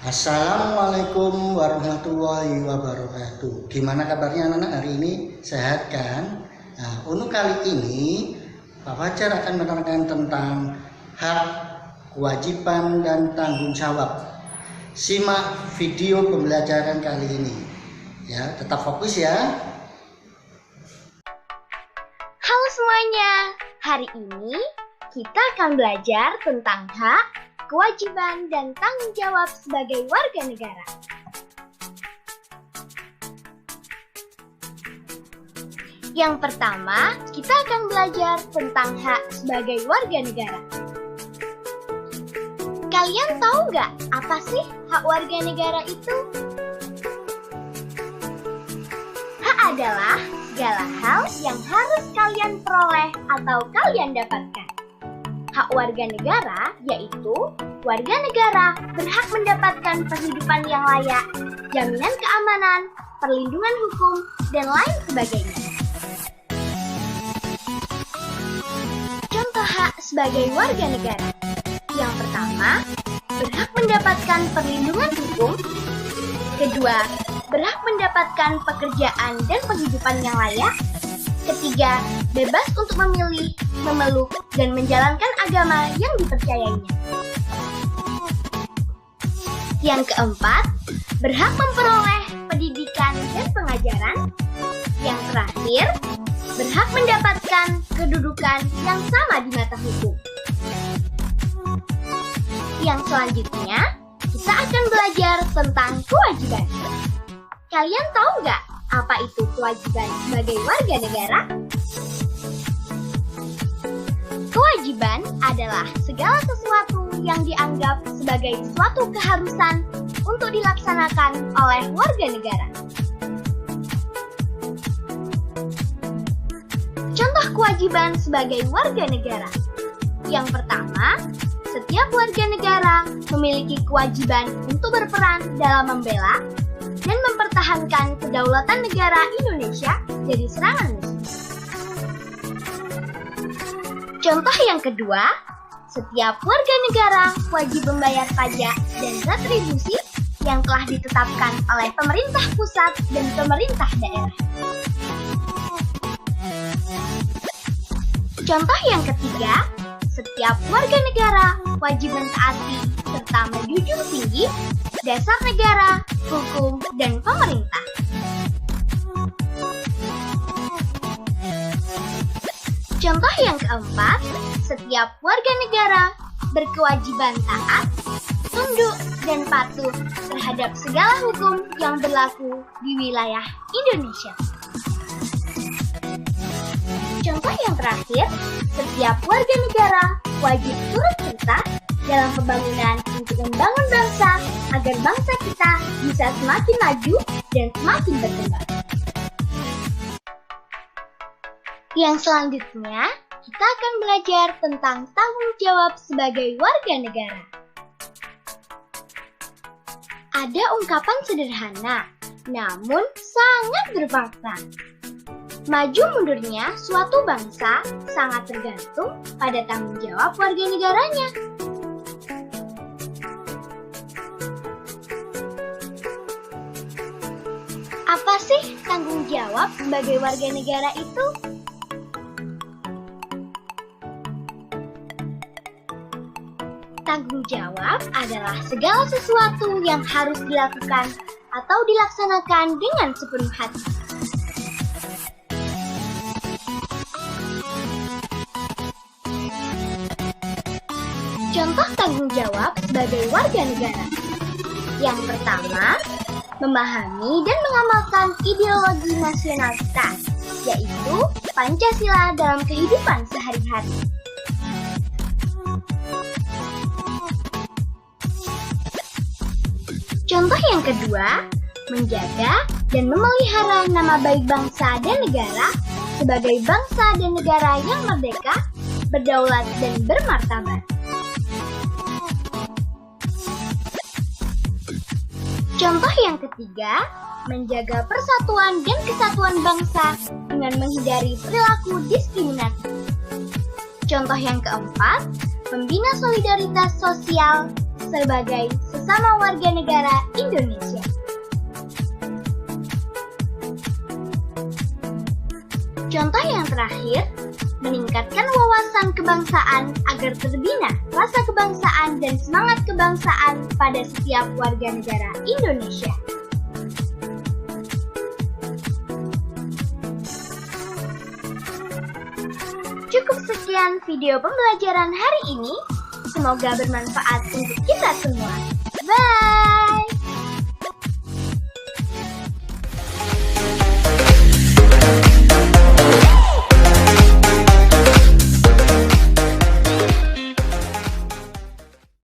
Assalamualaikum warahmatullahi wabarakatuh. Gimana kabarnya anak-anak hari ini? Sehat kan? Nah, untuk kali ini Pak Fajar akan menerangkan tentang hak, kewajiban, dan tanggung jawab. Simak video pembelajaran kali ini. Ya, tetap fokus ya. Halo semuanya, hari ini kita akan belajar tentang hak, kewajiban, dan tanggung jawab sebagai warga negara. Yang pertama, kita akan belajar tentang hak sebagai warga negara. Kalian tahu nggak apa sih hak warga negara itu? Hak adalah segala hal yang harus kalian peroleh atau kalian dapatkan. Hak warga negara yaitu warga negara berhak mendapatkan kehidupan yang layak, jaminan keamanan, perlindungan hukum, dan lain sebagainya. Contoh hak sebagai warga negara. Yang pertama, berhak mendapatkan perlindungan hukum. Kedua, berhak mendapatkan pekerjaan dan penghidupan yang layak. Ketiga, bebas untuk memilih, memeluk, dan menjalankan agama yang dipercayainya. Yang keempat, berhak memperoleh pendidikan dan pengajaran. Yang terakhir, berhak mendapatkan kedudukan yang sama di mata hukum. Yang selanjutnya, kita akan belajar tentang kewajiban. Kalian tahu nggak apa itu kewajiban sebagai warga negara? Kewajiban adalah segala sesuatu yang dianggap sebagai suatu keharusan untuk dilaksanakan oleh warga negara. Contoh kewajiban sebagai warga negara. Yang pertama, setiap warga negara memiliki kewajiban untuk berperan dalam membela dan mempertahankan kedaulatan negara Indonesia dari serangan musuh. Contoh yang kedua, setiap warga negara wajib membayar pajak dan retribusi yang telah ditetapkan oleh pemerintah pusat dan pemerintah daerah. Contoh yang ketiga, setiap warga negara wajib mentaati serta menjunjung tinggi dasar negara, hukum, dan pemerintah. Contoh yang keempat, setiap warga negara berkewajiban taat, tunduk, dan patuh terhadap segala hukum yang berlaku di wilayah Indonesia. Contoh yang terakhir, setiap warga negara wajib turut serta dalam pembangunan untuk membangun bangsa agar bangsa kita bisa semakin maju dan semakin berkembang. Yang selanjutnya, kita akan belajar tentang tanggung jawab sebagai warga negara. Ada ungkapan sederhana, namun sangat bermakna. Maju mundurnya suatu bangsa sangat tergantung pada tanggung jawab warga negaranya. Apa sih tanggung jawab sebagai warga negara itu? Tanggung jawab adalah segala sesuatu yang harus dilakukan atau dilaksanakan dengan sepenuh hati. Contoh tanggung jawab sebagai warga negara. Yang pertama, memahami dan mengamalkan ideologi nasional kita, yaitu Pancasila dalam kehidupan sehari-hari. Contoh yang kedua, menjaga dan memelihara nama baik bangsa dan negara sebagai bangsa dan negara yang merdeka, berdaulat, dan bermartabat. Contoh yang ketiga, menjaga persatuan dan kesatuan bangsa dengan menghindari perilaku diskriminatif. Contoh yang keempat, membina solidaritas sosial sebagai sesama warga negara Indonesia. Contoh yang terakhir, meningkatkan wawasan kebangsaan agar terbina rasa kebangsaan dan semangat kebangsaan pada setiap warga negara Indonesia. Cukup sekian video pembelajaran hari ini. Semoga bermanfaat untuk kita semua. Bye!